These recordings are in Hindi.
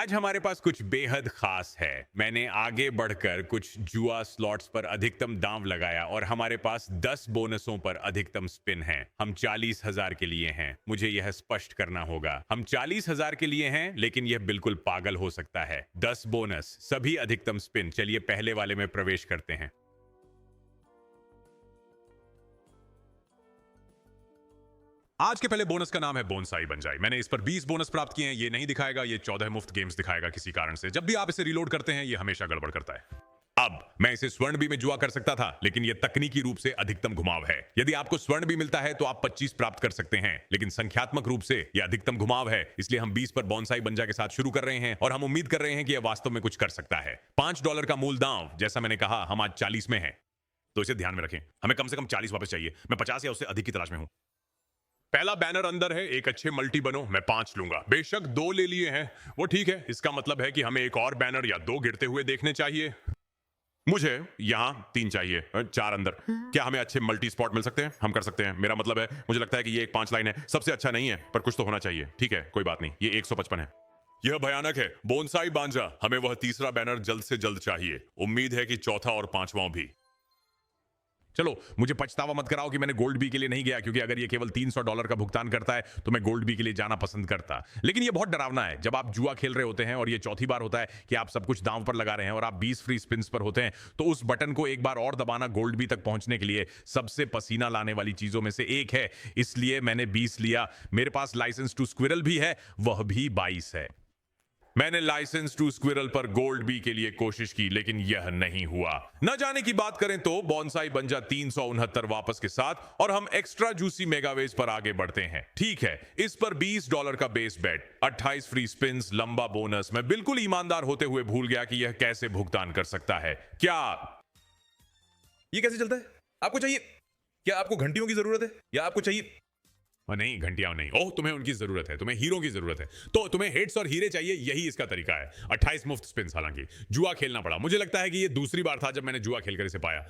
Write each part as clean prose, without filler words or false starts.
आज हमारे पास कुछ बेहद खास है। मैंने आगे बढ़कर कुछ जुआ स्लॉट्स पर अधिकतम दांव लगाया और हमारे पास 10 बोनसों पर अधिकतम स्पिन है। हम 40,000 के लिए हैं। मुझे यह स्पष्ट करना होगा, हम 40,000 के लिए हैं, लेकिन यह बिल्कुल पागल हो सकता है। 10 बोनस, सभी अधिकतम स्पिन। चलिए पहले वाले में प्रवेश करते हैं। आज के पहले बोनस का नाम है बोनसाई बन जाए। मैंने इस पर 20 बोनस प्राप्त किए हैं। ये नहीं दिखाएगा, ये 14 मुफ्त गेम्स दिखाएगा किसी कारण से। जब भी आप इसे रिलोड करते हैं, ये हमेशा गड़बड़ करता है। अब मैं इसे स्वर्ण बी में जुआ कर सकता था, लेकिन यह तकनीकी रूप से अधिकतम घुमाव है। यदि आपको स्वर्ण बी मिलता है तो आप 25 प्राप्त कर सकते हैं, लेकिन संख्यात्मक रूप से यह अधिकतम घुमाव है। इसलिए हम 20 पर बोनसाई बंजा के साथ शुरू कर रहे हैं और हम उम्मीद कर रहे हैं कि यह वास्तव में कुछ कर सकता है। $5 का मूल दांव। जैसा मैंने कहा, हम आज 40 में हैं, तो इसे ध्यान में रखें। हमें कम से कम 40 वापस चाहिए। मैं 50 या उससे अधिक की तलाश में हूं। पहला बैनर अंदर है, एक अच्छे मल्टी बनो। मैं 5 लूंगा। बेशक 2 ले लिए हैं, वो ठीक है। इसका मतलब है कि हमें एक और बैनर या 2 गिरते हुए देखने चाहिए। मुझे यहां 3 चाहिए, 4 अंदर। क्या हमें अच्छे मल्टी स्पॉट मिल सकते हैं? हम कर सकते हैं। मेरा मतलब है, मुझे लगता है कि ये एक 5 लाइन है। सबसे अच्छा नहीं है, पर कुछ तो होना चाहिए। ठीक है, कोई बात नहीं। ये 155 है। यह भयानक है। बोनसाई बांजा, हमें वह तीसरा बैनर जल्द से जल्द चाहिए। उम्मीद है कि चौथा और पांचवां भी। चलो, मुझे पछतावा मत कराओ कि मैंने गोल्ड बी के लिए नहीं गया, क्योंकि अगर ये केवल $300 का भुगतान करता है तो मैं गोल्ड बी के लिए जाना पसंद करता। लेकिन ये बहुत डरावना है। जब आप जुआ खेल रहे होते हैं और ये चौथी बार होता है कि आप सब कुछ दांव पर लगा रहे हैं और आप 20 फ्री स्पिन्स पर होते हैं, तो उस बटन को एक बार और दबाना गोल्ड बी तक पहुंचने के लिए सबसे पसीना लाने वाली चीजों में से एक है। इसलिए मैंने 20 लिया। मेरे पास लाइसेंस टू स्क्विरल भी है, वह भी 22 है। मैंने लाइसेंस टू स्क्विरल पर गोल्ड बी के लिए कोशिश की, लेकिन यह नहीं हुआ। न जाने की बात करें तो बोनसाई बंजा 369 वापस के साथ, और हम एक्स्ट्रा जूसी मेगावेज पर आगे बढ़ते हैं। ठीक है, इस पर $20 का बेस बेट, 28 फ्री स्पिन्स, लंबा बोनस। मैं बिल्कुल ईमानदार होते हुए भूल गया कि यह कैसे भुगतान कर सकता है। क्या ये कैसे चलता है? आपको चाहिए? क्या आपको घंटियों की जरूरत है या आपको चाहिए? नहीं, घंटियां नहीं। ओह, तुम्हें उनकी जरूरत है। तुम्हें हीरो की जरूरत है, तो तुम्हें हिट्स और हीरे चाहिए। यही इसका तरीका है। 28 मुफ्त स्पिन्स। हालांकि जुआ खेलना पड़ा। मुझे लगता है कि यह दूसरी बार था जब मैंने जुआ खेलकर इसे पाया।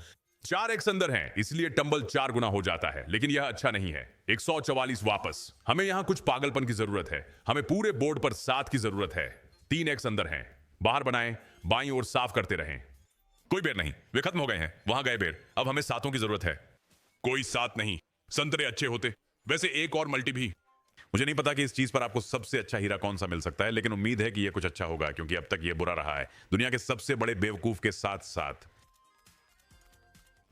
4 एक्स अंदर हैं, इसलिए टंबल 4 गुना हो जाता है, लेकिन यह अच्छा नहीं है। 144 वापस। हमें यहां कुछ पागलपन की जरूरत है। हमें पूरे बोर्ड पर 7 की जरूरत है। 3 एक्स अंदर हैं। बाहर बनाएं, बाईं ओर साफ करते रहें। कोई बेर नहीं, वे खत्म हो गए हैं। वहां गए बेर। अब हमें 7 की जरूरत है। कोई 7 नहीं। संतरे अच्छे होते। वैसे एक और मल्टी भी। मुझे नहीं पता कि इस चीज पर आपको सबसे अच्छा हीरा कौन सा मिल सकता है, लेकिन उम्मीद है कि यह कुछ अच्छा होगा, क्योंकि अब तक यह बुरा रहा है। दुनिया के सबसे बड़े बेवकूफ के साथ साथ।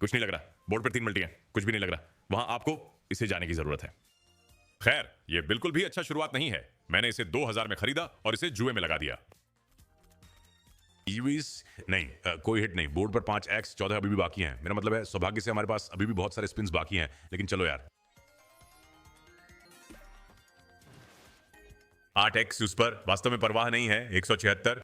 कुछ नहीं लग रहा। बोर्ड पर 3 मल्टी हैं। कुछ भी नहीं लग रहा। वहां आपको इसे जाने की जरूरत है। खैर, यह बिल्कुल भी अच्छा शुरुआत नहीं है। मैंने इसे 2000 में खरीदा और इसे जुए में लगा दिया। नहीं, कोई हिट नहीं। बोर्ड पर 5 एक्स, 14 अभी भी बाकी हैं। मेरा मतलब है, सौभाग्य से हमारे पास अभी भी बहुत सारे स्पिन्स बाकी हैं। लेकिन चलो यार, 8 एक्स उस पर वास्तव में परवाह नहीं है। 176।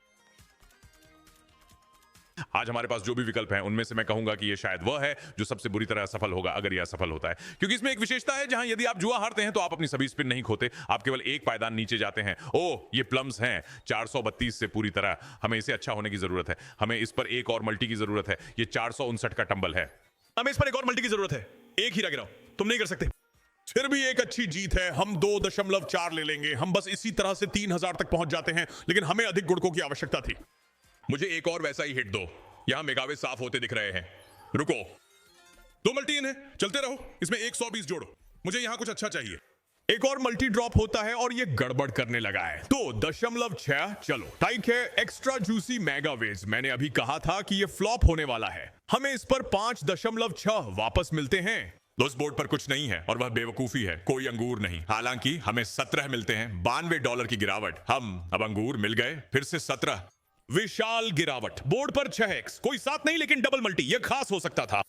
आज हमारे पास जो भी विकल्प हैं, उनमें से मैं कहूंगा कि यह शायद वह है जो सबसे बुरी तरह असफल होगा, अगर यह असफल होता है। क्योंकि इसमें एक विशेषता है, जहां यदि आप जुआ हारते हैं तो आप अपनी सभी स्पिन नहीं खोते, आप केवल एक पायदान नीचे जाते हैं। ओह, ये प्लम्स हैं। 432 से पूरी तरह। हमें इसे अच्छा होने की जरूरत है। हमें इस पर एक और मल्टी की जरूरत है। ये 459 का टंबल है। हमें इस पर एक और मल्टी की जरूरत है। एक हीरा गिराओ। तुम नहीं कर सकते। फिर भी एक अच्छी जीत है। हम 2.4 ले लेंगे। हम बस इसी तरह से 3000 तक पहुंच जाते हैं, लेकिन हमें अधिक गुणकों की आवश्यकता थी। मुझे एक और वैसा ही हिट दो। यहां मेगावे साफ होते दिख रहे हैं। रुको, 2 मल्टी इन है। चलते रहो। इसमें 120 जोड़ो। मुझे यहां कुछ अच्छा चाहिए। एक और मल्टी ड्रॉप होता है और ये गड़बड़ करने लगा है। 2.6। चलो ठीक है। Extra juicy megawedges. मैंने अभी कहा था कि ये फ्लॉप होने वाला है। हमें इस पर 5.6 वापस मिलते हैं। उस बोर्ड पर कुछ नहीं है और वह बेवकूफी है। कोई अंगूर नहीं। हालांकि हमें 17 मिलते हैं। $92 की गिरावट। हम अब अंगूर मिल गए। फिर से 17। विशाल गिरावट। बोर्ड पर 6 एक्स। कोई 7 नहीं, लेकिन डबल मल्टी। यह खास हो सकता था।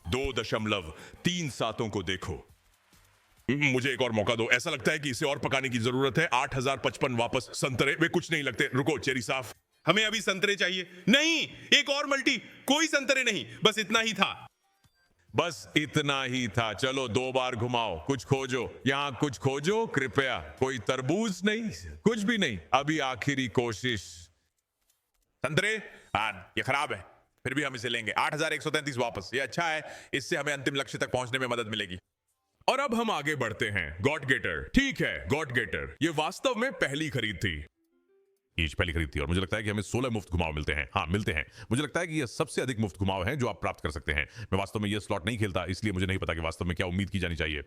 2.37 को देखो। मुझे एक और मौका दो। ऐसा लगता है कि इसे और पकाने की जरूरत है। 8055 वापस। संतरे वे कुछ नहीं लगते। रुको, चेरी साफ। हमें अभी संतरे चाहिए। नहीं, एक और मल्टी। कोई संतरे नहीं। बस इतना ही था। बस इतना ही था। चलो 2 बार घुमाओ। कुछ खोजो। यहां कुछ खोजो कृपया। कोई तरबूज नहीं, कुछ भी नहीं। अभी आखिरी कोशिश। संतरे? हाँ, ये खराब है। फिर भी हम इसे लेंगे। 8133 वापस। ये अच्छा है। इससे हमें अंतिम लक्ष्य तक पहुंचने में मदद मिलेगी। और अब हम आगे बढ़ते हैं। God getter. ठीक है, गॉड गेटर। ये वास्तव में पहली खरीद थी। ईच पहली खरीद थी और मुझे लगता है कि हमें 16 मुफ्त घुमाव मिलते हैं। हाँ, मिलते हैं। मुझे लगता है कि ये सबसे अधिक मुफ्त घुमाव हैं जो आप प्राप्त कर सकते हैं। मैं वास्तव में ये स्लॉट नहीं खेलता, इसलिए मुझे नहीं पता कि वास्तव में क्या उम्मीद की जानी चाहिए।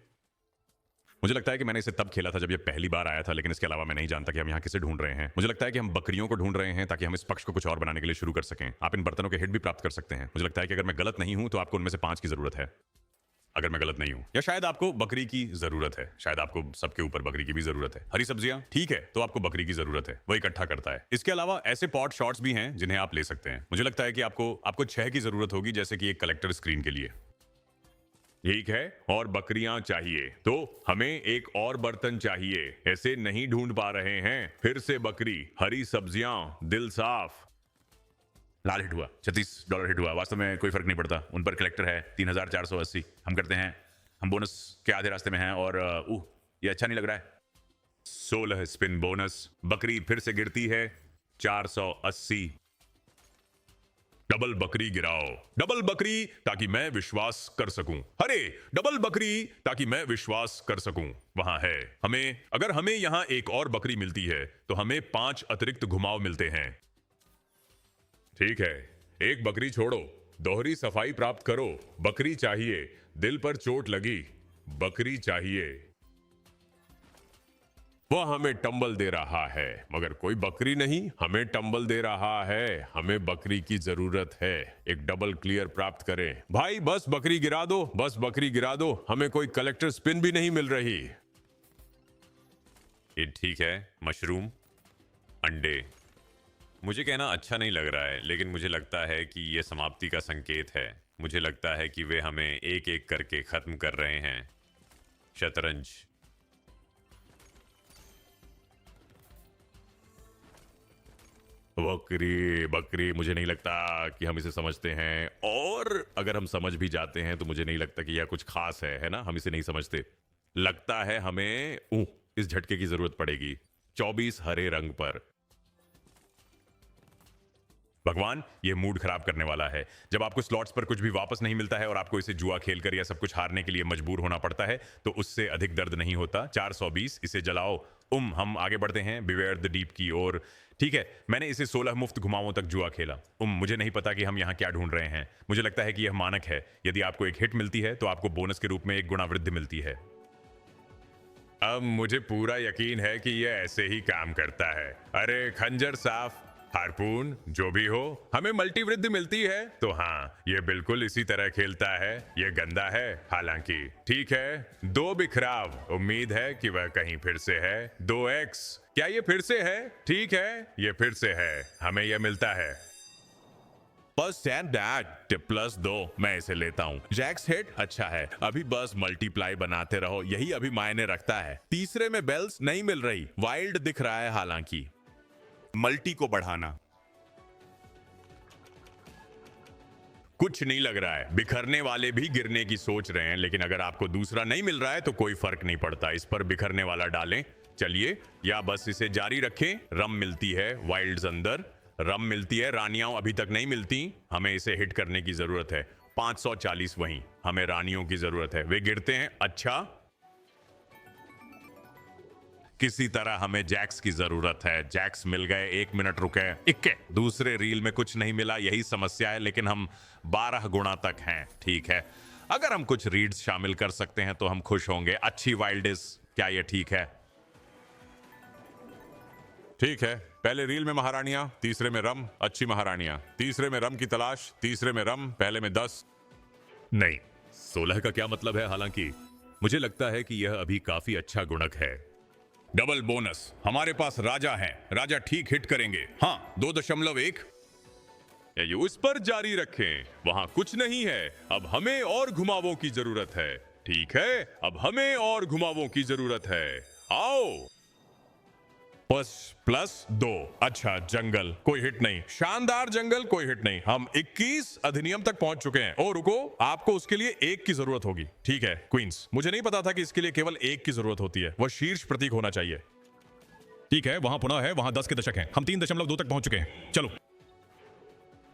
मुझे लगता है कि मैंने इसे तब खेला था जब ये पहली बार आया था, लेकिन इसके अलावा मैं नहीं जानता कि हम यहाँ किसे ढूंढ रहे हैं। मुझे लगता है कि हम बकरियों को ढूंढ रहे हैं ताकि हम इस पक्ष को कुछ और बनाने के लिए शुरू कर सकें। आप इन बर्तनों के हिट भी प्राप्त कर सकते हैं। मुझे लगता है कि अगर मैं गलत नहीं हूं तो आपको उनमें से 5 की जरूरत है, अगर मैं गलत नहीं हूं। या शायद आपको बकरी की जरूरत है, शायद आपको सबके ऊपर बकरी की भी जरूरत है। हरी सब्जियां, ठीक है, तो आपको बकरी की जरूरत है, वो इकट्ठा करता है। इसके अलावा ऐसे पॉट शॉट्स भी हैं जिन्हें आप ले सकते हैं। मुझे लगता है कि आपको 6 की जरूरत होगी, जैसे कि एक कलेक्टर स्क्रीन के लिए। ठीक है, और बकरियां चाहिए, तो हमें एक और बर्तन चाहिए। ऐसे नहीं ढूंढ पा रहे हैं। फिर से बकरी, हरी सब्जियां, दिल साफ। लाल हिट हुआ, $36 हिट हुआ। वास्तव में कोई फर्क नहीं पड़ता, उन पर कलेक्टर है 3480। हम करते हैं, हम बोनस के आधे रास्ते में हैं और ये अच्छा नहीं लग रहा है। 16 स्पिन बोनस। बकरी फिर से गिरती है, 480। डबल बकरी गिराओ, डबल बकरी ताकि मैं विश्वास कर सकूं। अरे डबल बकरी ताकि मैं विश्वास कर सकूं। वहां है, अगर हमें यहां एक और बकरी मिलती है तो हमें 5 अतिरिक्त घुमाव मिलते हैं। ठीक है, एक बकरी छोड़ो, दोहरी सफाई प्राप्त करो। बकरी चाहिए, दिल पर चोट लगी, बकरी चाहिए। वह हमें टंबल दे रहा है, मगर कोई बकरी नहीं हमें टंबल दे रहा है। हमें बकरी की जरूरत है। एक डबल क्लियर प्राप्त करें। भाई बस बकरी गिरा दो, बस बकरी गिरा दो। हमें कोई कलेक्टर स्पिन भी नहीं मिल रही। ये ठीक है, मशरूम, अंडे। मुझे कहना अच्छा नहीं लग रहा है, लेकिन मुझे लगता है कि यह समाप्ति का संकेत है। मुझे लगता है कि वे हमें एक एक करके खत्म कर रहे हैं। शतरंज। बकरी बकरी, मुझे नहीं लगता कि हम इसे समझते हैं, और अगर हम समझ भी जाते हैं तो मुझे नहीं लगता कि यह कुछ खास है ना? हम इसे नहीं समझते। लगता है हमें इस झटके की जरूरत पड़ेगी। 24 हरे रंग पर। भगवान, ये मूड खराब करने वाला है। जब आपको स्लॉट्स पर कुछ भी वापस नहीं मिलता है और आपको इसे जुआ खेलकर या सब कुछ हारने के लिए मजबूर होना पड़ता है, तो उससे अधिक दर्द नहीं होता। 420, इसे जलाओ। हम आगे बढ़ते हैं बिवेयर द डीप की ओर। ठीक है, मैंने इसे 16 मुफ्त घुमावों तक जुआ खेला। मुझे नहीं पता कि हम यहाँ क्या ढूंढ रहे हैं। मुझे लगता है कि यह मानक है। यदि आपको एक हिट मिलती है तो आपको बोनस के रूप में 1 गुना वृद्धि मिलती है। अब मुझे पूरा यकीन है कि यह ऐसे ही काम करता है। अरे खंजर साफ, हारपून, जो भी हो, हमें मल्टी वृद्धि मिलती है। तो हाँ, ये बिल्कुल इसी तरह खेलता है। ये गंदा है, हालांकि। ठीक है, 2 बिखराव। उम्मीद है कि वह कहीं फिर से है। 2x, क्या ये फिर से है? ठीक है, ये फिर से है। हमें यह मिलता है। बस +2, मैं इसे लेता हूँ। जैक्स हिट अच्छा है। अभी बस मल्टीप्लाई बनाते रहो, यही अभी मायने रखता है। तीसरे में बेल्स नहीं मिल रही। वाइल्ड दिख रहा है, हालांकि। मल्टी को बढ़ाना कुछ नहीं लग रहा है। बिखरने वाले भी गिरने की सोच रहे हैं, लेकिन अगर आपको दूसरा नहीं मिल रहा है तो कोई फर्क नहीं पड़ता। इस पर बिखरने वाला डालें। चलिए, या बस इसे जारी रखें। रम मिलती है, वाइल्ड्स अंदर। रम मिलती है, रानियां अभी तक नहीं मिलती। हमें इसे हिट करने की जरूरत है। 540 वहीं। हमें रानियों की जरूरत है। वे गिरते हैं, अच्छा। किसी तरह हमें जैक्स की जरूरत है। जैक्स मिल गए। 1 मिनट रुके। इक्के। दूसरे रील में कुछ नहीं मिला, यही समस्या है, लेकिन हम 12 गुणा तक हैं। ठीक है, अगर हम कुछ रीड्स शामिल कर सकते हैं तो हम खुश होंगे। अच्छी वाइल्डिस, क्या यह ठीक है? ठीक है, पहले रील में महारानियां, तीसरे में रम। अच्छी महारानियां। तीसरे में रम की तलाश, तीसरे में रम, पहले में 10 नहीं। 16 का क्या मतलब है? हालांकि मुझे लगता है कि यह अभी काफी अच्छा गुणक है। Double bonus. हमारे पास राजा हैं। राजा ठीक हिट करेंगे। हाँ, 2.1। उस पर जारी रखें। वहां कुछ नहीं है। अब हमें और घुमावों की जरूरत है। ठीक है, अब हमें और घुमावों की जरूरत है। आओ। +2। अच्छा, जंगल, कोई हिट नहीं। शानदार जंगल, कोई हिट नहीं। हम 21 अधिनियम तक पहुंच चुके हैं। ओ रुको, आपको उसके लिए 1 की जरूरत होगी। ठीक है क्वींस, मुझे नहीं पता था कि इसके लिए केवल 1 की जरूरत होती है। वह शीर्ष प्रतीक होना चाहिए। ठीक है, वहां पुनः है, वहां 10 के दशक हैं। हम 3.2 तक पहुंच चुके हैं। चलो।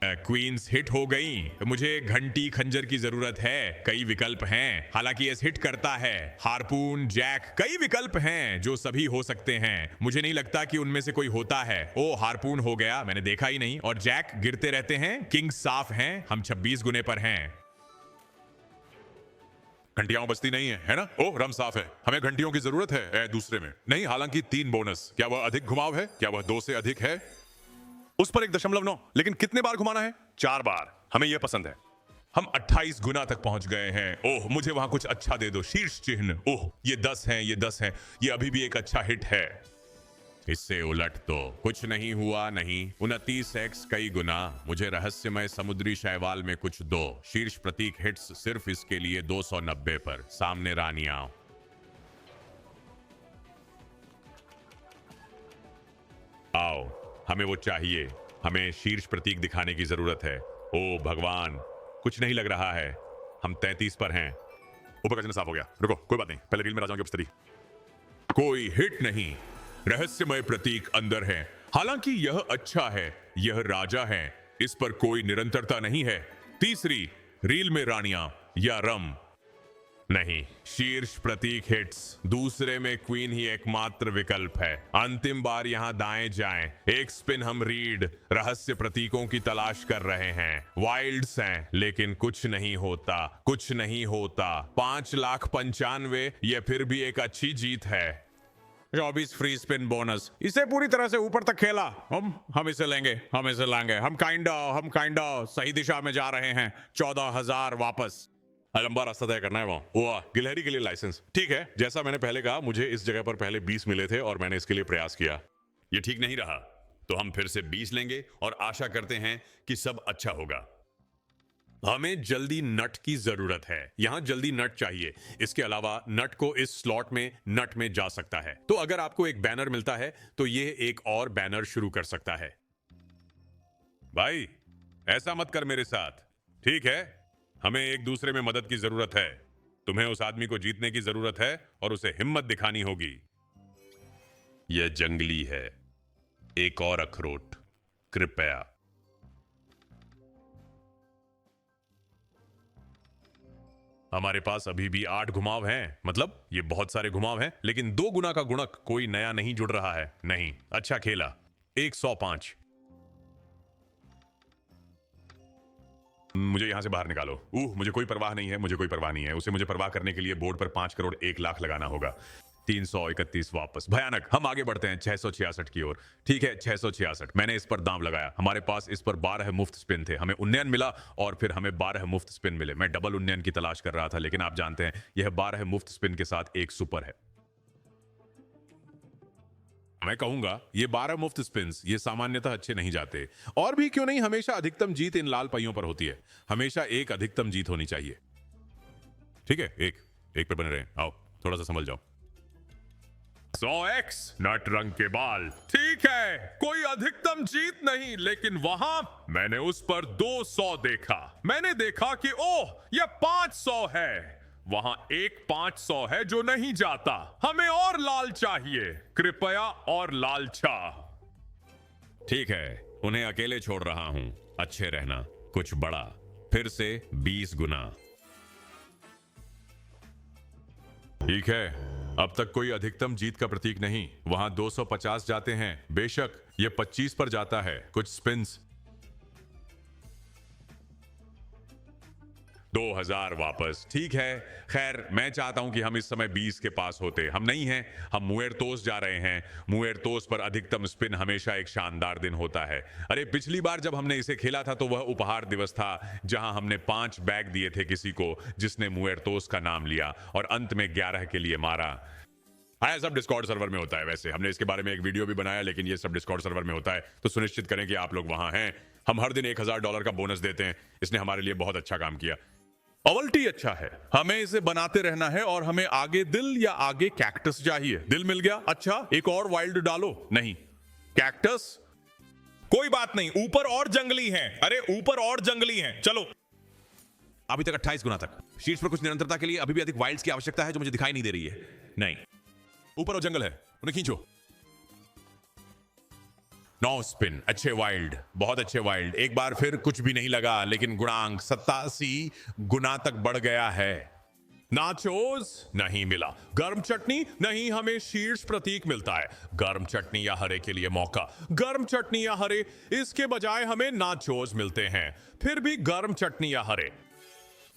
क्वींस हिट हो गई। मुझे घंटी खंजर की जरूरत है। कई विकल्प हैं, हालांकि एस हिट करता है। हार्पून, जैक, कई विकल्प हैं जो सभी हो सकते हैं। मुझे नहीं लगता कि उनमें से कोई होता है। ओ, हार्पून हो गया, मैंने देखा ही नहीं। और जैक गिरते रहते हैं। किंग साफ हैं, हम 26 गुने पर हैं। घंटियां बजती नहीं है ना? ओह, रम साफ है। हमें घंटियों की जरूरत है दूसरे में नहीं। हालांकि 3 बोनस। क्या वह अधिक घुमाव है? क्या वह 2 से अधिक है? उस पर 1.9। लेकिन कितने बार घुमाना है? 4 बार। हमें यह पसंद है। हम 28 गुना तक पहुंच गए हैं। ओह, मुझे वहां कुछ अच्छा दे दो। शीर्ष चिन्ह। ओह, ये 10 हैं, ये 10 हैं। ये अभी भी एक अच्छा हिट है। इससे उलट तो कुछ नहीं हुआ। नहीं, 29x कई गुना। मुझे रहस्यमय समुद्री शैवाल में कुछ दो। शीर्ष प्रतीक हिट्स सिर्फ इसके लिए 290 पर। सामने रानियां। आओ, हमें वो चाहिए। हमें शीर्ष प्रतीक दिखाने की जरूरत है। ओ भगवान, कुछ नहीं लग रहा है। हम 33 पर हैं। ऊपर का चिन्ह साफ हो गया। रुको, कोई बात नहीं। पहले रील में राजाओं की उपस्थिति। कोई हिट नहीं। रहस्यमय प्रतीक अंदर है। हालांकि यह अच्छा है। यह राजा है। इस पर कोई निरंतरता नहीं है। तीसरी रील में रानियां या रम नहीं। शीर्ष प्रतीक हिट्स। दूसरे में क्वीन ही एकमात्र विकल्प है। अंतिम बार यहां दाएं जाएं। एक स्पिन। हम रीड रहस्य प्रतीकों की तलाश कर रहे हैं। वाइल्ड्स हैं, लेकिन कुछ नहीं होता। कुछ नहीं होता। 5,95,000। यह फिर भी एक अच्छी जीत है। 24 फ्री स्पिन बोनस। इसे पूरी तरह से ऊपर तक खेला। हम इसे लेंगे, हम इसे लाएंगे। हम काइंडा सही दिशा में जा रहे हैं। 14,000 वापस। लंबा रास्ता तय करना है वहां। वाह, गिलहरी के लिए लाइसेंस। ठीक है, जैसा मैंने पहले कहा, मुझे इस जगह पर पहले 20 मिले थे और मैंने इसके लिए प्रयास किया। ये ठीक नहीं रहा, तो हम फिर से 20 लेंगे और आशा करते हैं कि सब अच्छा होगा। हमें जल्दी नट की जरूरत है। यहां जल्दी नट चाहिए। इसके अलावा नट को इस स्लॉट में नट में जा सकता है। तो अगर आपको एक बैनर मिलता है तो यह एक और बैनर शुरू कर सकता है। भाई, ऐसा मत कर मेरे साथ, ठीक है? हमें एक दूसरे में मदद की जरूरत है। तुम्हें उस आदमी को जीतने की जरूरत है और उसे हिम्मत दिखानी होगी। यह जंगली है। एक और अखरोट, कृपया। हमारे पास अभी भी 8 घुमाव हैं। मतलब ये बहुत सारे घुमाव हैं, लेकिन 2 गुना का गुणक कोई नया नहीं जुड़ रहा है। नहीं, अच्छा खेला। 105। मुझे यहां से बाहर निकालो। मुझे कोई परवाह नहीं है। मुझे कोई परवाह नहीं है। उसे मुझे परवाह करने के लिए बोर्ड पर 5 करोड़ 1 लाख लगाना होगा। 331 वापस। भयानक। हम आगे बढ़ते हैं 666 की ओर। ठीक है, 666। मैंने इस पर दांव लगाया। हमारे पास इस पर 12 मुफ्त स्पिन थे। हमें उन्नयन मिला और फिर हमें 12 मुफ्त स्पिन मिले। मैं डबल उन्नयन की तलाश कर रहा था, लेकिन आप जानते हैं यह 12 मुफ्त स्पिन के साथ एक सुपर है। मैं कहूंगा ये 12 मुफ्त स्पिन्स ये सामान्यतः अच्छे नहीं जाते। और भी क्यों नहीं, हमेशा अधिकतम जीत इन लाल पहियों पर होती है। हमेशा एक अधिकतम जीत होनी चाहिए। ठीक है, एक पे बने रहे। आओ, थोड़ा सा संभल जाओ। 100x नट रंग के बाल। ठीक है, कोई अधिकतम जीत नहीं, लेकिन वहां मैंने उस पर 200 देखा। मैंने देखा कि ओह, यह 500 है। वहां एक 500 है जो नहीं जाता। हमें और लाल चाहिए, कृपया और लालचा। ठीक है, उन्हें अकेले छोड़ रहा हूं। अच्छे रहना। कुछ बड़ा। फिर से 20 गुना। ठीक है, अब तक कोई अधिकतम जीत का प्रतीक नहीं। वहां 250 जाते हैं। बेशक ये 25 पर जाता है। कुछ स्पिन्स। 2000 वापस। ठीक है, खैर मैं चाहता हूं कि हम इस समय 20 के पास होते। हम नहीं हैं। हम मुएर्तोस जा रहे हैं। मुएर्तोस पर अधिकतम स्पिन हमेशा एक शानदार दिन होता है। अरे, पिछली बार जब हमने इसे खेला था तो वह उपहार दिवस था, जहां हमने 5 बैग दिए थे किसी को जिसने मुएर्तोस का नाम लिया और अंत में 11 के लिए मारा। हाँ, सब डिस्कॉर्ड सर्वर में होता है। वैसे हमने इसके बारे में एक वीडियो भी बनाया, लेकिन ये सब डिस्कॉर्ड सर्वर में होता है। तो सुनिश्चित करें कि आप लोग वहां हैं। हम हर दिन $1000 का बोनस देते हैं। इसने हमारे लिए बहुत अच्छा काम किया। अवल्टी अच्छा है। हमें इसे बनाते रहना है और हमें आगे दिल या आगे कैक्टस चाहिए। दिल मिल गया। अच्छा, एक और वाइल्ड डालो। नहीं, कैक्टस। कोई बात नहीं, ऊपर और जंगली हैं। अरे, ऊपर और जंगली हैं। चलो। अभी तक 28 गुना तक। शीर्ष पर कुछ निरंतरता के लिए अभी भी अधिक वाइल्ड्स की आवश्यकता है जो मुझे दिखाई नहीं दे रही है। नहीं, ऊपर और जंगल है, उन्हें खींचो। 9 स्पिन, अच्छे वाइल्ड, बहुत अच्छे वाइल्ड। एक बार फिर कुछ भी नहीं लगा, लेकिन गुणांक 87 गुना तक बढ़ गया है। नाचोस नहीं मिला, गर्म चटनी नहीं, हमें शीर्ष प्रतीक मिलता है। गर्म चटनी या हरे के लिए मौका, गर्म चटनी या हरे, इसके बजाय हमें नाचोस मिलते हैं। फिर भी गर्म चटनी या हरे।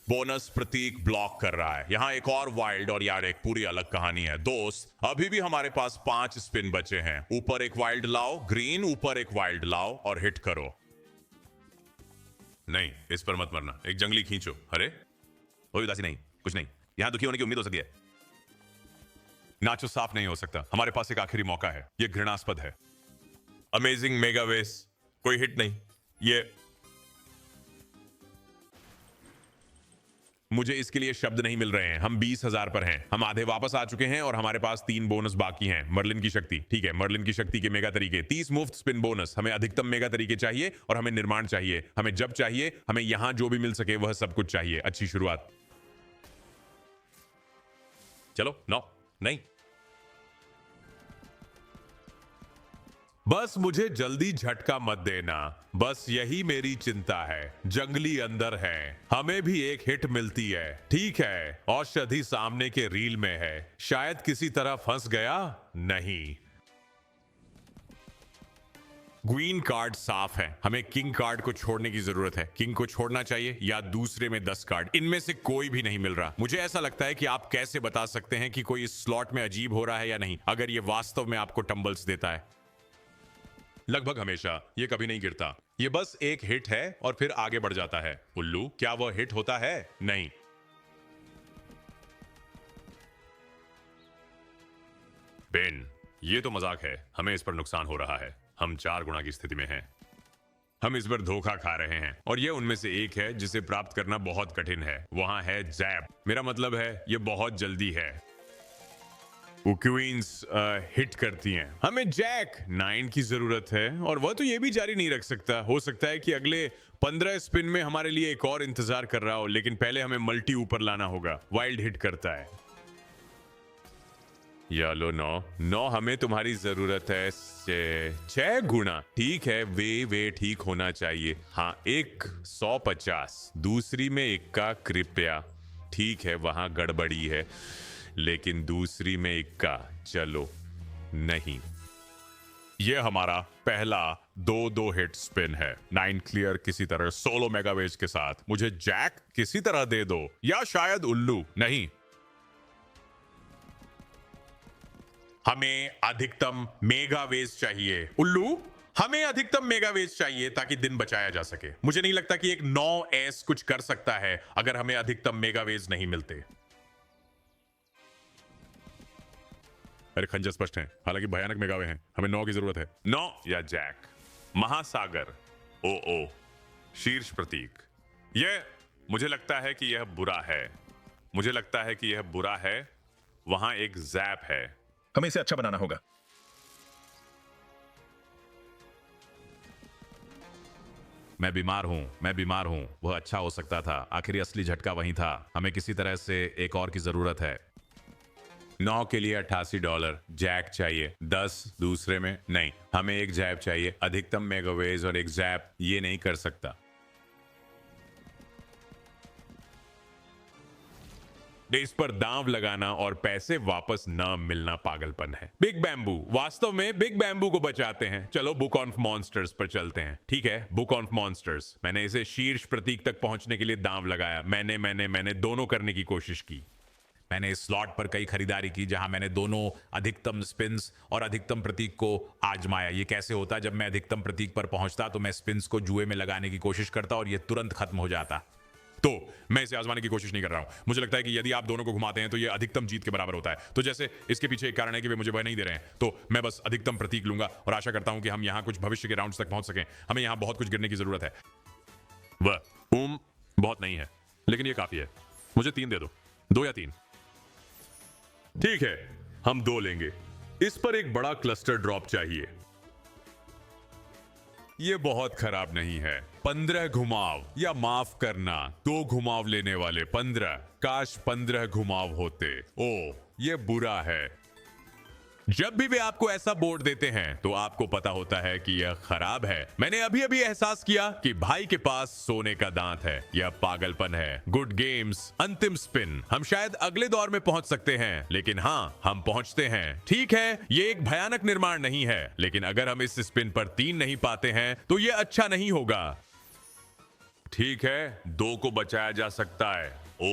बोनस प्रतीक ब्लॉक कर रहा है। यहां एक और वाइल्ड, और यार एक पूरी अलग कहानी है दोस्त। अभी भी हमारे पास 5 स्पिन बचे हैं। ऊपर एक वाइल्ड लाओ ग्रीन, ऊपर एक वाइल्ड लाओ और हिट करो। नहीं, इस पर मत मरना, एक जंगली खींचो। अरे कोई उदासी नहीं, कुछ नहीं, यहां दुखी होने की उम्मीद हो सकती है। नाचो साफ नहीं हो सकता, हमारे पास एक आखिरी मौका है। यह घृणास्पद है। अमेजिंग मेगावेस, कोई हिट नहीं। ये मुझे इसके लिए शब्द नहीं मिल रहे हैं। हम 20,000 पर हैं, हम आधे वापस आ चुके हैं और हमारे पास 3 बोनस बाकी हैं। मर्लिन की शक्ति, ठीक है, मर्लिन की शक्ति के मेगा तरीके, 30 मुफ्त स्पिन बोनस। हमें अधिकतम मेगा तरीके चाहिए और हमें निर्माण चाहिए। हमें जब चाहिए, हमें यहां जो भी मिल सके वह सब कुछ चाहिए। अच्छी शुरुआत। चलो 9 नहीं, बस मुझे जल्दी झटका मत देना, बस यही मेरी चिंता है। जंगली अंदर है, हमें भी एक हिट मिलती है। ठीक है, औषधि सामने के रील में है, शायद किसी तरह फंस गया। नहीं, क्वीन कार्ड साफ है, हमें किंग कार्ड को छोड़ने की जरूरत है। किंग को छोड़ना चाहिए या दूसरे में 10 कार्ड, इनमें से कोई भी नहीं मिल रहा। मुझे ऐसा लगता है कि आप कैसे बता सकते हैं कि कोई इस स्लॉट में अजीब हो रहा है या नहीं, अगर ये वास्तव में आपको टंबल्स देता है। लगभग हमेशा ये कभी नहीं गिरता, ये बस एक हिट है और फिर आगे बढ़ जाता है। उल्लू, क्या वह हिट होता है? नहीं। बेन, ये तो मजाक है, हमें इस पर नुकसान हो रहा है। हम 4 गुना की स्थिति में हैं। हम इस पर धोखा खा रहे हैं और यह उनमें से एक है जिसे प्राप्त करना बहुत कठिन है। वहां है जैप, मेरा मतलब है यह बहुत जल्दी है। वो क्वींस हिट करती हैं। हमें जैक 9 की जरूरत है और वह तो ये भी जारी नहीं रख सकता। हो सकता है कि अगले 15 स्पिन में हमारे लिए एक और इंतजार कर रहा हो, लेकिन पहले हमें मल्टी ऊपर लाना होगा। वाइल्ड हिट करता है। यालो 9 हमें तुम्हारी जरूरत है। 6 गुना, ठीक है, वे ठीक होना चाहिए। हाँ, एक 150, दूसरी में 1 का कृपया। ठीक है, वहां गड़बड़ी है, लेकिन दूसरी में 1 का चलो नहीं। यह हमारा पहला 2 हिट स्पिन है। 9 क्लियर किसी तरह सोलो मेगावेज के साथ। मुझे जैक किसी तरह दे दो, या शायद उल्लू। नहीं, हमें अधिकतम मेगावेज चाहिए। उल्लू, हमें अधिकतम मेगावेज चाहिए ताकि दिन बचाया जा सके। मुझे नहीं लगता कि एक 9S कुछ कर सकता है अगर हमें अधिकतम मेगावेज नहीं मिलते। अरे खंजर स्पष्ट हैं, हालांकि भयानक मेगावे हैं। हमें 9 की जरूरत है। 9 या जैक। महासागर, ओ शीर्ष प्रतीक। यह, मुझे लगता है कि यह बुरा है। मुझे लगता है कि यह बुरा है। वहां एक जैप है। हमें इसे अच्छा बनाना होगा। मैं बीमार हूं। वह अच्छा हो सकता था। आखिरी असली झटका वहीं था। हमें किसी तरह से एक और की जरूरत है। 9 के लिए $88। जैक चाहिए। 10 दूसरे में नहीं, हमें एक जैप चाहिए। अधिकतम मेगावेज और एक जैप ये नहीं कर सकता। इस पर दांव लगाना और पैसे वापस न मिलना पागलपन है। बिग बैम्बू, वास्तव में बिग बैम्बू को बचाते हैं। चलो बुक ऑफ मॉन्स्टर्स पर चलते हैं। ठीक है, बुक ऑफ मॉन्स्टर्स। मैंने इसे शीर्ष प्रतीक तक पहुंचने के लिए दांव लगाया। मैंने दोनों करने की कोशिश की। मैंने इस स्लॉट पर कई खरीदारी की जहां मैंने दोनों अधिकतम स्पिन्स और अधिकतम प्रतीक को आजमाया। ये कैसे होता? जब मैं अधिकतम प्रतीक पर पहुंचता तो मैं स्पिन्स को जुए में लगाने की कोशिश करता और ये तुरंत खत्म हो जाता। तो मैं इसे आजमाने की कोशिश नहीं कर रहा हूं। मुझे लगता है कि यदि आप दोनों को घुमाते हैं तो ये अधिकतम जीत के बराबर होता है। तो जैसे इसके पीछे एक कारण है कि वे मुझे वह नहीं दे रहे हैं, तो मैं बस अधिकतम प्रतीक लूंगा और आशा करता हूं कि हम यहां कुछ भविष्य के राउंड्स तक पहुंच सकें। हमें यहां बहुत कुछ गिरने की जरूरत है। वह बहुत नहीं है, लेकिन ये काफी है। मुझे 3 दे दो, 2 या 3। ठीक है, हम 2 लेंगे। इस पर एक बड़ा क्लस्टर ड्रॉप चाहिए। ये बहुत खराब नहीं है। 15 घुमाव, या माफ करना 2 घुमाव लेने वाले 15। काश 15 घुमाव होते। ओ, ये बुरा है। जब भी वे आपको ऐसा बोर्ड देते हैं तो आपको पता होता है कि यह खराब है। मैंने अभी अभी एहसास किया कि भाई के पास सोने का दांत है। यह पागलपन है। गुड गेम्स, अंतिम स्पिन। हम शायद अगले दौर में पहुंच सकते हैं, लेकिन हाँ, हम पहुंचते हैं। ठीक है, ये एक भयानक निर्माण नहीं है, लेकिन अगर हम इस स्पिन पर 3 नहीं पाते हैं तो यह अच्छा नहीं होगा। ठीक है, 2 को बचाया जा सकता है। ओ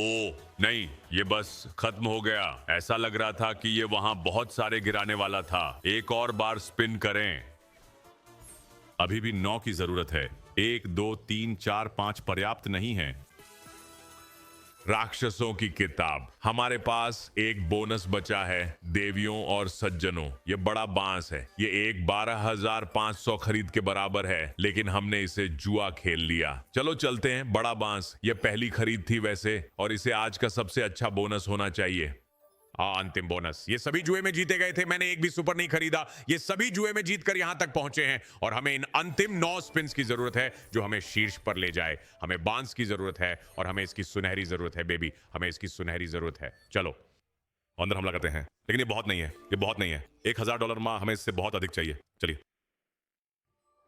नहीं, ये बस खत्म हो गया। ऐसा लग रहा था कि ये वहां बहुत सारे गिराने वाला था। एक और बार स्पिन करें। अभी भी 9 की जरूरत है। 1 2 3 4 5 पर्याप्त नहीं है। राक्षसों की किताब। हमारे पास एक बोनस बचा है, देवियों और सज्जनों। ये बड़ा बांस है। ये एक 12,500 खरीद के बराबर है, लेकिन हमने इसे जुआ खेल लिया। चलो चलते हैं। बड़ा बांस, ये पहली खरीद थी वैसे, और इसे आज का सबसे अच्छा बोनस होना चाहिए। हाँ, अंतिम बोनस। ये सभी जुए में जीते गए थे। मैंने एक भी सुपर नहीं खरीदा। ये सभी जुए में जीतकर यहां तक पहुंचे हैं, और हमें इन अंतिम 9 स्पिन्स की जरूरत है जो हमें शीर्ष पर ले जाए। हमें बांस की जरूरत है, और हमें इसकी सुनहरी जरूरत है। बेबी, हमें इसकी सुनहरी जरूरत है। चलो अंदर हमला करते हैं। लेकिन ये बहुत नहीं है, ये बहुत नहीं है। $1,000 मां, हमें इससे बहुत अधिक चाहिए। चलिए,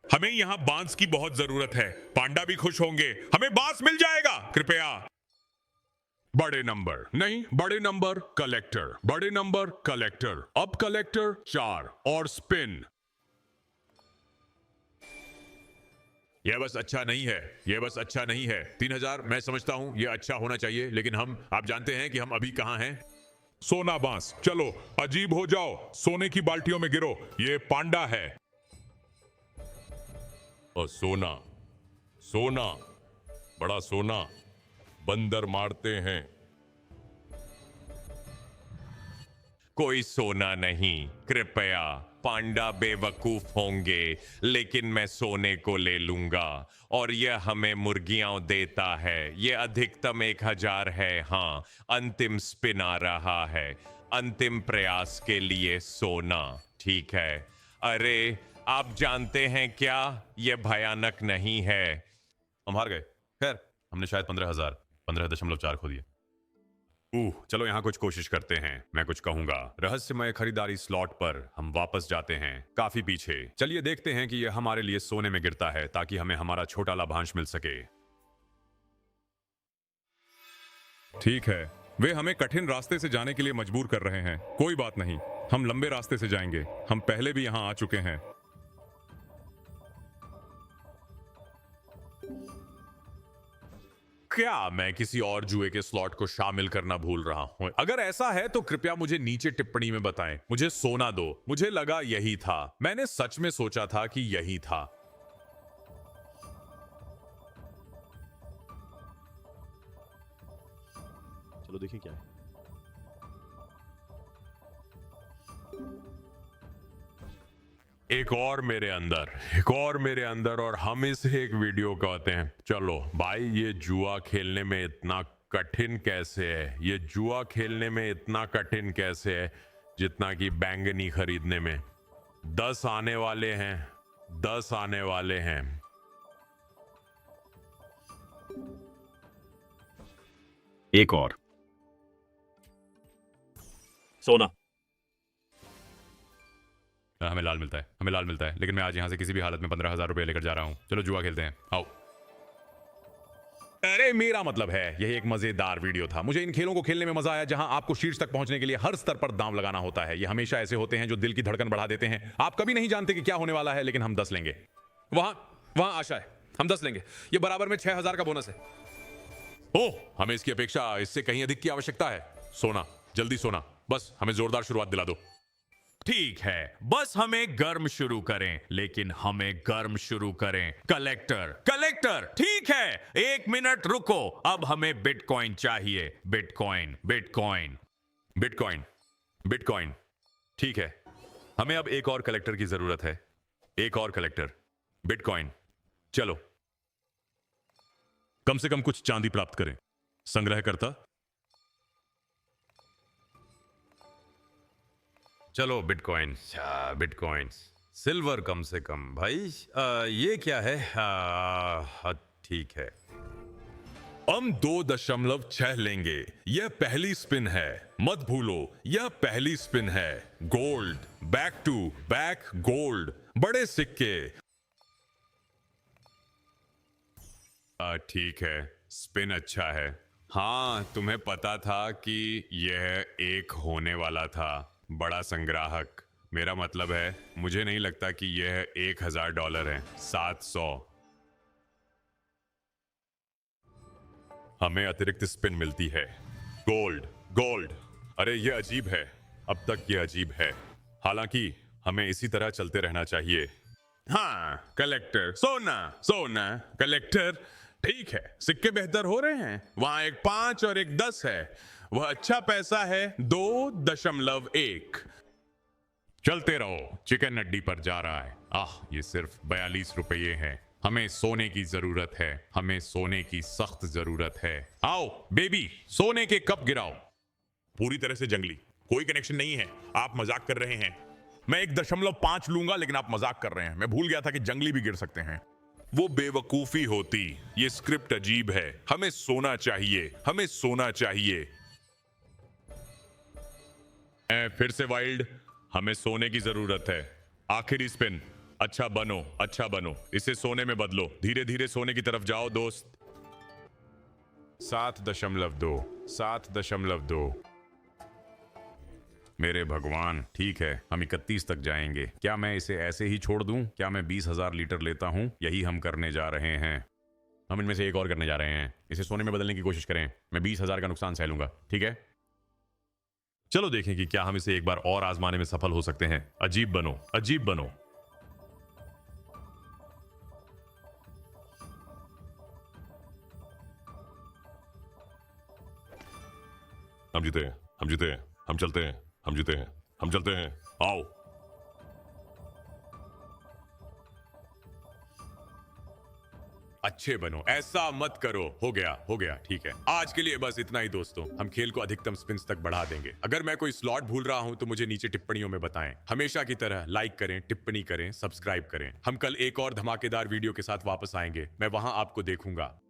हमें यहां बांस की बहुत जरूरत है। पांडा भी खुश होंगे। हमें बांस मिल जाएगा, कृपया। बड़े नंबर नहीं, बड़े नंबर कलेक्टर, बड़े नंबर कलेक्टर। अब कलेक्टर 4 और स्पिन। यह बस अच्छा नहीं है, यह बस अच्छा नहीं है। 3,000 मैं समझता हूं यह अच्छा होना चाहिए, लेकिन आप जानते हैं कि हम अभी कहां हैं। सोना बांस, चलो अजीब हो जाओ, सोने की बाल्टियों में गिरो। ये पांडा है। और सोना, सोना, बड़ा सोना। बंदर मारते हैं। कोई सोना नहीं, कृपया। पांडा बेवकूफ होंगे, लेकिन मैं सोने को ले लूंगा, और यह हमें मुर्गियां देता है। यह अधिकतम 1,000 है। हाँ, अंतिम स्पिन आ रहा है। अंतिम प्रयास के लिए सोना। ठीक है। अरे, आप जानते हैं क्या, यह भयानक नहीं है। हम हार गए। खैर, हमने शायद 15,4 खो दिए। चलो यहाँ कुछ कोशिश करते हैं। मैं कुछ कहूंगा। रहस्यमय खरीदारी स्लॉट पर हम वापस जाते हैं, काफी पीछे। चलिए देखते हैं कि यह हमारे लिए सोने में गिरता है, ताकि हमें हमारा छोटा लाभांश मिल सके। ठीक है, वे हमें कठिन रास्ते से जाने के लिए मजबूर कर रहे हैं। कोई बात नहीं, हम लंबे रास्ते से जाएंगे। हम पहले भी यहाँ आ चुके हैं। क्या मैं किसी और जुए के स्लॉट को शामिल करना भूल रहा हूं? अगर ऐसा है तो कृपया मुझे नीचे टिप्पणी में बताएं। मुझे सोना दो। मुझे लगा यही था। मैंने सच में सोचा था कि यही था। चलो देखिए क्या है। एक और मेरे अंदर, एक और मेरे अंदर, और हम इसे एक वीडियो कहते हैं। चलो भाई, ये जुआ खेलने में इतना कठिन कैसे है? ये जुआ खेलने में इतना कठिन कैसे है जितना कि बैंगनी खरीदने में? 10 आने वाले हैं, 10 आने वाले हैं। एक और सोना। हमें लाल मिलता है, हमें लाल मिलता है, लेकिन मैं आज यहां से किसी भी हालत में 15,000 रुपए लेकर जा रहा हूं। चलो जुआ खेलते हैं, आओ। अरे मेरा मतलब है, यह एक मजेदार वीडियो था। मुझे इन खेलों को खेलने में मजा आया जहां आपको शीर्ष तक पहुंचने के लिए हर स्तर पर दांव लगाना होता है। ये हमेशा ऐसे होते हैं जो दिल की धड़कन बढ़ा देते हैं। आप कभी नहीं जानते कि क्या होने वाला है, लेकिन हम 10 लेंगे। वहां आशा है, हम 10 लेंगे। ये बराबर में 6,000 का बोनस है। ओह, हमें इसकी अपेक्षा इससे कहीं अधिक की आवश्यकता है। सोना, जल्दी सोना, बस हमें जोरदार शुरुआत दिला दो। ठीक है, बस हमें गर्म शुरू करें, लेकिन हमें गर्म शुरू करें। कलेक्टर, कलेक्टर, ठीक है, 1 मिनट रुको। अब हमें बिटकॉइन चाहिए। Bitcoin, bitcoin, bitcoin, bitcoin. ठीक है, हमें अब एक और कलेक्टर की जरूरत है। एक और कलेक्टर, बिटकॉइन। चलो, कम से कम कुछ चांदी प्राप्त करें। संग्रहकर्ता, चलो बिटकॉइन, बिटकॉइन, सिल्वर कम से कम। भाई ये क्या है? ठीक है। हम 2.6 लेंगे। यह पहली स्पिन है, मत भूलो यह पहली स्पिन है। Gold, back to back gold, बड़े सिक्के। ठीक है, स्पिन अच्छा है। हाँ, तुम्हें पता था कि यह एक होने वाला था। बड़ा संग्राहक, मेरा मतलब है मुझे नहीं लगता कि यह $1000 है। 700। हमें अतिरिक्त स्पिन मिलती है। Gold, gold. अरे ये अजीब है, अब तक ये अजीब है। हालांकि हमें इसी तरह चलते रहना चाहिए। हाँ, कलेक्टर, सोना सोना कलेक्टर। ठीक है, सिक्के बेहतर हो रहे हैं। वहां एक 5 और एक 10 है। वह अच्छा पैसा है। 2.1। चलते रहो, चिकन हड्डी पर जा रहा है। ये सिर्फ 42 रुपये है। हमें सोने की जरूरत है। हमें सोने की सख्त जरूरत है। आओ बेबी, सोने के कप गिराओ। पूरी तरह से जंगली, कोई कनेक्शन नहीं है। आप मजाक कर रहे हैं। मैं 1.5 लूंगा, लेकिन आप मजाक कर रहे हैं। मैं भूल गया था कि जंगली भी गिर सकते हैं। वो बेवकूफी होती। ये स्क्रिप्ट अजीब है। हमें सोना चाहिए, हमें सोना चाहिए। फिर से वाइल्ड, हमें सोने की जरूरत है। आखिरी स्पिन। अच्छा बनो, अच्छा बनो। इसे सोने में बदलो। धीरे धीरे सोने की तरफ जाओ दोस्त। 7.2, 7.2। मेरे भगवान, ठीक है, हम 31 तक जाएंगे। क्या मैं इसे ऐसे ही छोड़ दूं? क्या मैं 20,000 लीटर लेता हूं? यही हम करने जा रहे हैं। हम इनमें से एक और करने जा रहे हैं। इसे सोने में बदलने की कोशिश करें। मैं 20,000 का नुकसान सह लूंगा, ठीक है? चलो देखें कि क्या हम इसे एक बार और आजमाने में सफल हो सकते हैं। अजीब बनो, अजीब बनो। हम जीते हैं, हम जीते हैं, हम चलते हैं, हम जीते हैं, हम चलते हैं। आओ। अच्छे बनो, ऐसा मत करो। हो गया, हो गया, ठीक है। आज के लिए बस इतना ही दोस्तों। हम खेल को अधिकतम स्पिन्स तक बढ़ा देंगे। अगर मैं कोई स्लॉट भूल रहा हूं तो मुझे नीचे टिप्पणियों में बताएं। हमेशा की तरह लाइक करें, टिप्पणी करें, सब्सक्राइब करें। हम कल एक और धमाकेदार वीडियो के साथ वापस आएंगे। मैं वहां आपको देखूंगा।